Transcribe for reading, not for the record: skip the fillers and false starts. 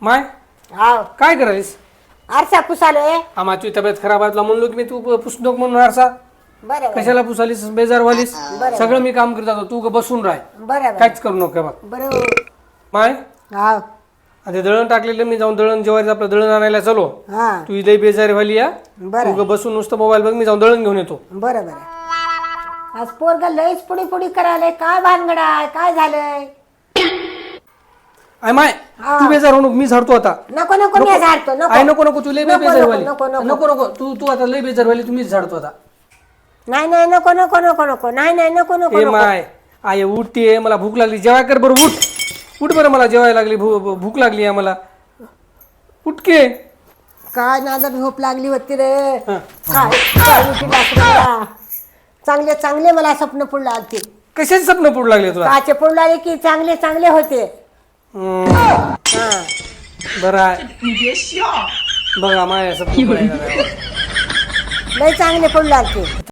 माय हाव काय करायलीस? आरसा पुसालोय. आमाची तब्येत खराब आहे तुला म्हणलो की मी तू पुसू नको म्हणून आरसा. बरं कशाला पुसालीस बेजार व्हालीस? बरं. सगळं मी काम करत होतो तू बसून राह. बरं काहीच करू नको बघ. बरं माय हाव आता दळण टाकलेलं मी जाऊन दळण जेवायचं आपलं दळण आणायला चलो. हा तू लई बेजार व्हाली या. बरं तू बसून नुसतं मोबाईल बघ मी जाऊन दळण घेऊन येतो. बरं बरं आज पोरगा लईच पुडी पुडी करायला काय भानगड आहे काय झालंय? आय माय तू बेजार होऊ नको मी झाडतो आता. नको नको मी झाडतो आय नको नको तू लई नको, बेजार नको, व्हाली. नको, नको. नको नको तू तू आता लई बेजार व्हाली तुम्हीच झाडतो आता. नाही नाही नको नको नको नको नाही नाही नको नको ए नको. माय आय उठते मला भूक लागली जेवाय कर बरं उठ बरं मला जेवायला लागली भूक लागली आहे मला उठके. काय नादात झोप लागली होती रे हं. काय उठी लागली. चांगले चांगले मला स्वप्न पुढे आलते. कशाचे स्वप्न पडू लागले तुला? काचे पुढे आले की चांगले चांगले होते. हा बरं आहे बघा माय स्वप्न पडायला लागलं. लय चांगले पुढे आलते.